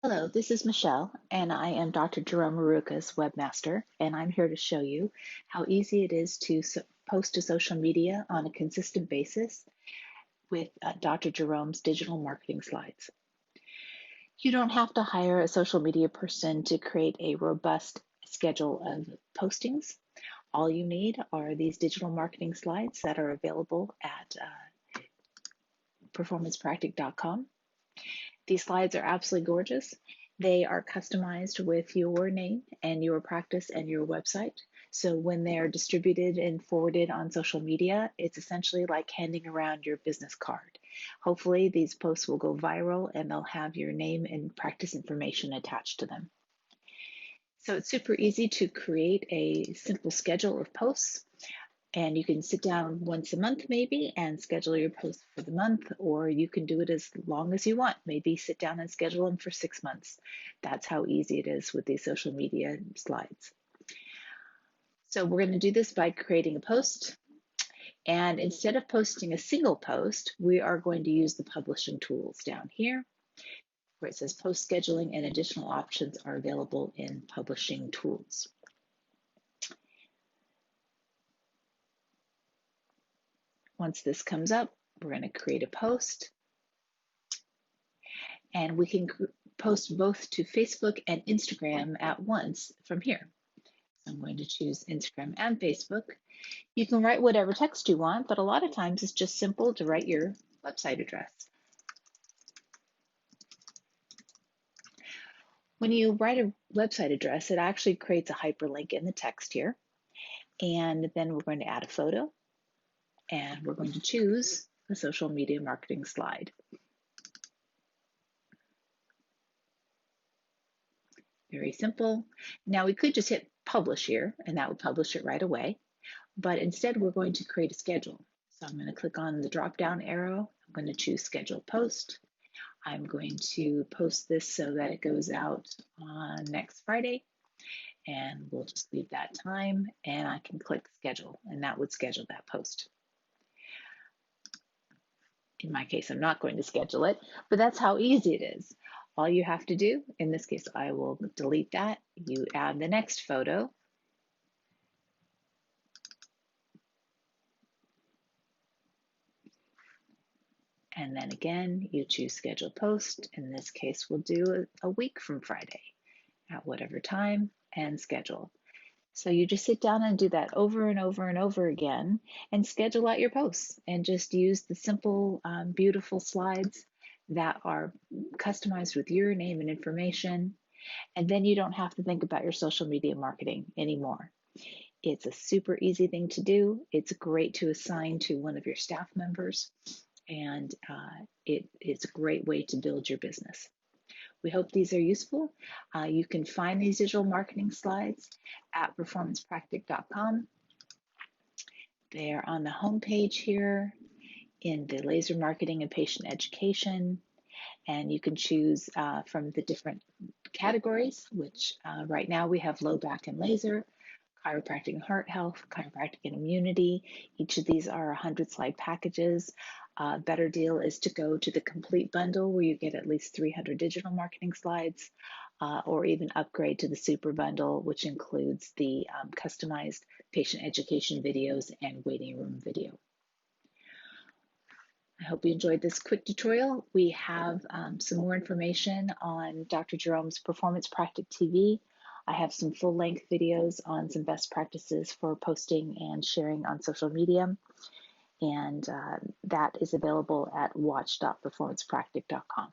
Hello, this is Michelle, and I am Dr. Jerome Maruka's webmaster, and I'm here to show you how easy it is to post to social media on a consistent basis with Dr. Jerome's digital marketing slides. You don't have to hire a social media person to create a robust schedule of postings. All you need are these digital marketing slides that are available at performancepractic.com. These slides are absolutely gorgeous. They are customized with your name and your practice and your website. So when they're distributed and forwarded on social media, it's essentially like handing around your business card. Hopefully these posts will go viral and they'll have your name and practice information attached to them. So it's super easy to create a simple schedule of posts. And you can sit down once a month maybe and schedule your posts for the month, or you can do it as long as you want. Maybe sit down and schedule them for 6 months. That's how easy it is with these social media slides. So we're going to do this by creating a post. And instead of posting a single post, we are going to use the publishing tools down here where it says post scheduling and additional options are available in publishing tools. Once this comes up, we're going to create a post. And we can post both to Facebook and Instagram at once from here. I'm going to choose Instagram and Facebook. You can write whatever text you want, but a lot of times it's just simple to write your website address. When you write a website address, it actually creates a hyperlink in the text here. And then we're going to add a photo, and we're going to choose the social media marketing slide. Very simple. Now we could just hit publish here, and that would publish it right away. But instead, we're going to create a schedule. So I'm going to click on the drop-down arrow. I'm going to choose Schedule Post. I'm going to post this so that it goes out on next Friday. And we'll just leave that time, and I can click Schedule, and that would schedule that post. In my case, I'm not going to schedule it, but that's how easy it is. All you have to do, in this case, I will delete that. You add the next photo. And then again, you choose Schedule Post. In this case, we'll do a week from Friday at whatever time and schedule. So you just sit down and do that over and over and over again and schedule out your posts and just use the simple, beautiful slides that are customized with your name and information. And then you don't have to think about your social media marketing anymore. It's a super easy thing to do. It's great to assign to one of your staff members, and it's a great way to build your business. We hope these are useful. You can find these digital marketing slides at performancepractic.com. They are on the home page here in the laser marketing and patient education, and you can choose from the different categories, which right now we have low back and laser, chiropractic and heart health, chiropractic and immunity. Each of these are 100 slide packages. Better deal is to go to the complete bundle where you get at least 300 digital marketing slides, or even upgrade to the super bundle, which includes the customized patient education videos and waiting room video. I hope you enjoyed this quick tutorial. We have some more information on Dr. Jerome's Performance Practic TV. I have some full-length videos on some best practices for posting and sharing on social media, and that is available at watch.performancepractic.com.